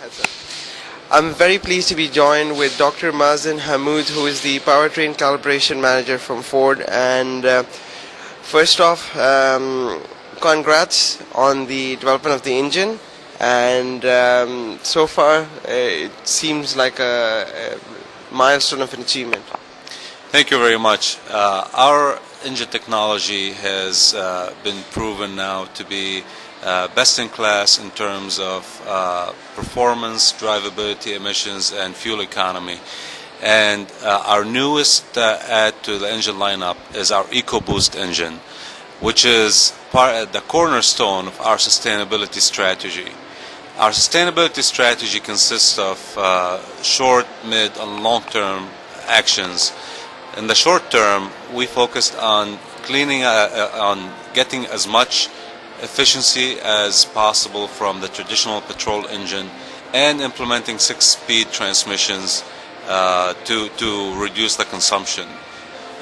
Heads up. I'm very pleased to be joined with Dr. Mazen Hammoud, who is the Powertrain Calibration Manager from Ford. And first off, congrats on the development of the engine. And so far, it seems like a milestone of an achievement. Thank you very much. Our engine technology has been proven now to be best in class in terms of performance, drivability, emissions, and fuel economy. And our newest add to the engine lineup is our EcoBoost engine, which is the cornerstone of our sustainability strategy. Our sustainability strategy consists of short, mid, and long-term actions. In the short term, we focused on on getting as much efficiency as possible from the traditional petrol engine and implementing 6-speed transmissions to reduce the consumption.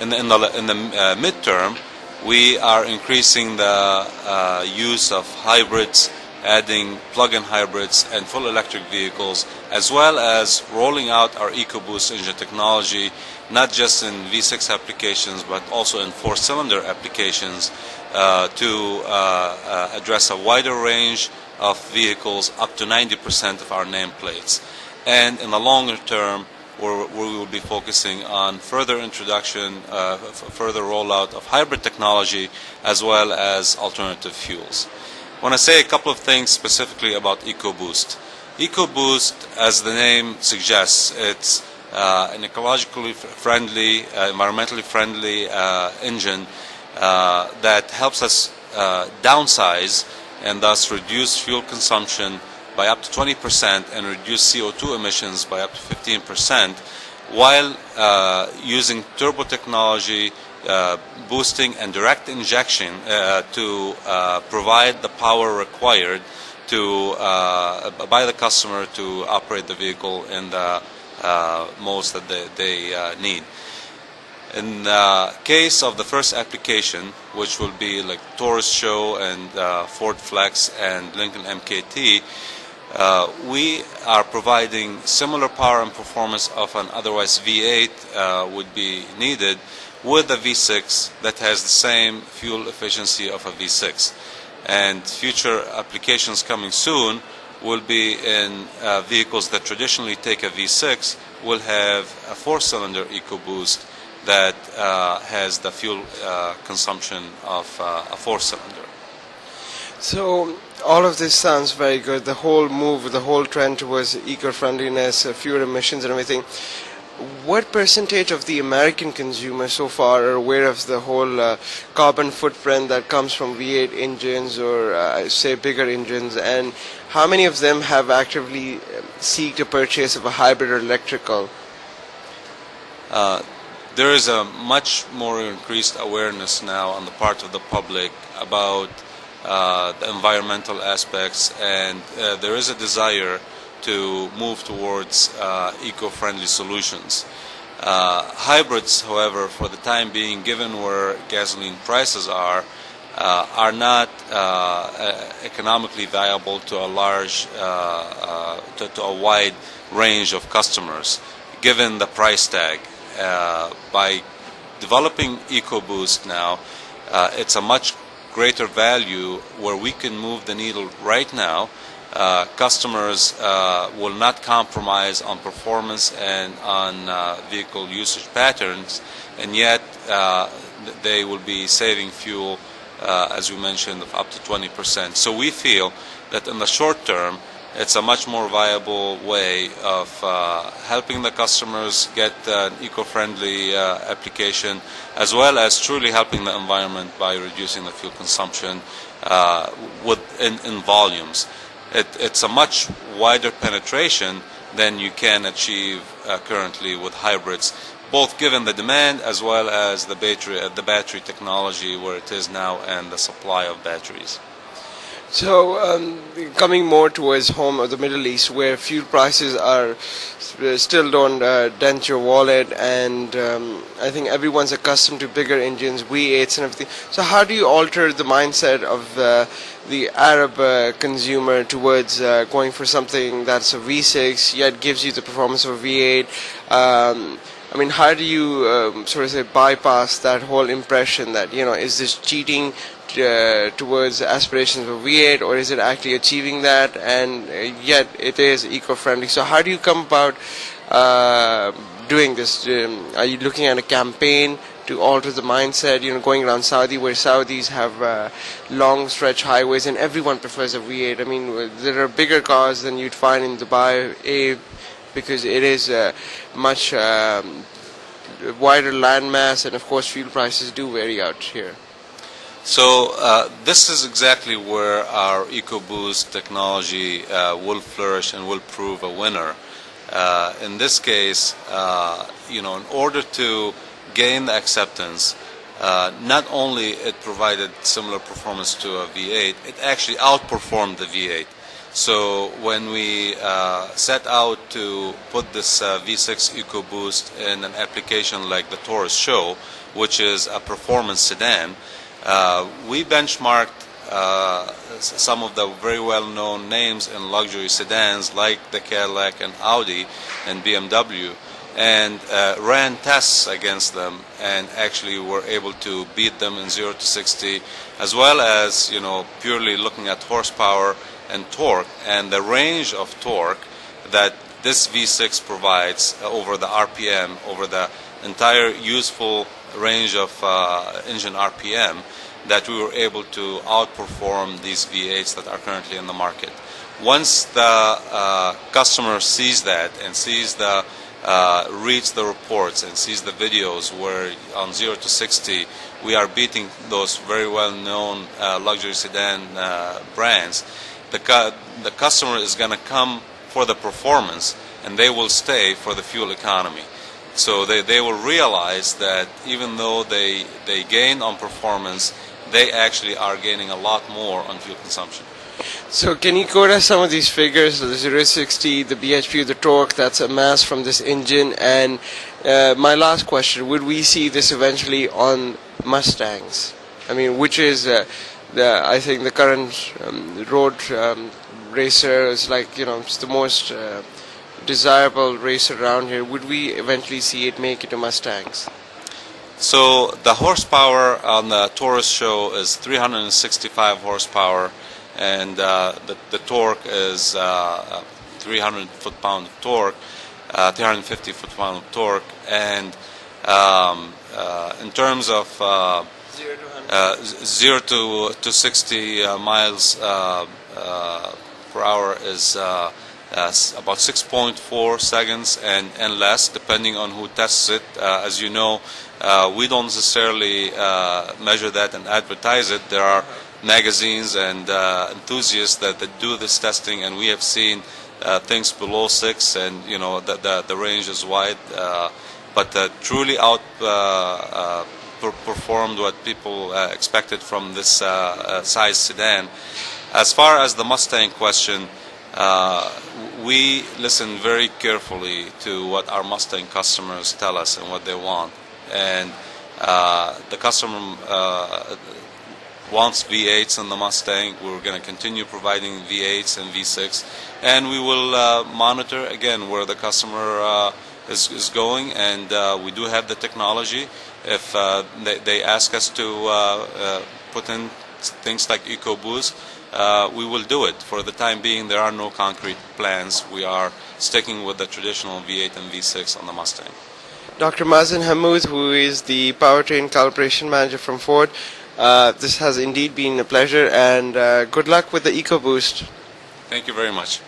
In the midterm, we are increasing the use of hybrids, adding plug-in hybrids and full electric vehicles, as well as rolling out our EcoBoost engine technology, not just in V6 applications but also in 4-cylinder applications to address a wider range of vehicles, up to 90% of our nameplates. And in the longer term, we will be focusing on further introduction, further rollout of hybrid technology, as well as alternative fuels. I want to say a couple of things specifically about EcoBoost. EcoBoost, as the name suggests, it's an ecologically friendly, environmentally friendly engine that helps us downsize and thus reduce fuel consumption by up to 20% and reduce CO2 emissions by up to 15%, while using turbo technology, boosting and direct injection to provide the power required to by the customer to operate the vehicle in the most that they need. In the case of the first application, which will be like Taurus SHO and Ford Flex and Lincoln MKT, we are providing similar power and performance of an otherwise V8 would be needed, with a V6 that has the same fuel efficiency of a V6. And future applications coming soon will be in vehicles that traditionally take a V6 will have a 4-cylinder EcoBoost that has the fuel consumption of a 4-cylinder. So all of this sounds very good. The whole move, the whole trend towards eco-friendliness, fewer emissions and everything. What percentage of the American consumer so far are aware of the whole carbon footprint that comes from V8 engines or say bigger engines, and how many of them have actively seeked a purchase of a hybrid or electrical? There is a much more increased awareness now on the part of the public about the environmental aspects, and there is a desire to move towards eco-friendly solutions. Hybrids, however, for the time being, given where gasoline prices are not economically viable to a large, to a wide range of customers, given the price tag. By developing EcoBoost now, it's a much greater value where we can move the needle right now. Customers will not compromise on performance and on vehicle usage patterns, and yet they will be saving fuel, as we mentioned, of up to 20%. So we feel that in the short term, it's a much more viable way of helping the customers get an eco-friendly application, as well as truly helping the environment by reducing the fuel consumption in volumes. It's a much wider penetration than you can achieve currently with hybrids, both given the demand as well as the battery technology where it is now and the supply of batteries. So, coming more towards home or the Middle East, where fuel prices are still don't dent your wallet, and I think everyone's accustomed to bigger engines, V8s, and everything. So, how do you alter the mindset of the Arab consumer towards going for something that's a V6 yet gives you the performance of a V8? I mean, how do you sort of say bypass that whole impression that, is this cheating towards aspirations of V8, or is it actually achieving that, and yet it is eco-friendly? So how do you come about doing this? Are you looking at a campaign to alter the mindset, going around Saudi, where Saudis have long stretch highways and everyone prefers a V8? I mean, there are bigger cars than you'd find in Dubai, because it is much wider landmass, and of course fuel prices do vary out here. So this is exactly where our EcoBoost technology will flourish and will prove a winner. In this case, in order to gain the acceptance, not only it provided similar performance to a V8, it actually outperformed the V8. So when we set out to put this V6 EcoBoost in an application like the Taurus SHO, which is a performance sedan, we benchmarked some of the very well-known names in luxury sedans like the Cadillac and Audi and BMW, and ran tests against them, and actually were able to beat them in 0 to 60, as well as purely looking at horsepower and torque, and the range of torque that this V6 provides over the RPM, over the entire useful range of engine RPM, that we were able to outperform these V8s that are currently in the market. Once the customer sees that and sees reads the reports and sees the videos where on 0 to 60 we are beating those very well-known luxury sedan brands, the customer is going to come for the performance, and they will stay for the fuel economy. So they will realize that even though they gain on performance, they actually are gaining a lot more on fuel consumption. So can you quote us some of these figures, the 0 to 60, the bhp, the torque that's amassed from this engine? And my last question, would we see this eventually on Mustangs? I mean, which is I think the current road racer is like, it's the most desirable racer around here. Would we eventually see it make it to Mustangs? So the horsepower on the Taurus SHO is 365 horsepower, and the torque is 300 foot-pound of torque, 350 foot-pound of torque, and in terms of 0 to 60 miles per hour is about 6.4 seconds and less, depending on who tests it. As you know, we don't necessarily measure that and advertise it. There are magazines and enthusiasts that do this testing, and we have seen things below 6, and the range is wide, but truly performed what people expected from this size sedan. As far as the Mustang question, we listen very carefully to what our Mustang customers tell us and what they want, and the customer wants V8s in the Mustang. We're going to continue providing V8s and V6, and we will monitor again where the customer is going, and we do have the technology. If they ask us to put in things like EcoBoost, we will do it. For the time being, there are no concrete plans. We are sticking with the traditional V8 and V6 on the Mustang. Dr. Mazen Hammoud, who is the Powertrain Calibration Manager from Ford, this has indeed been a pleasure, and good luck with the EcoBoost. Thank you very much.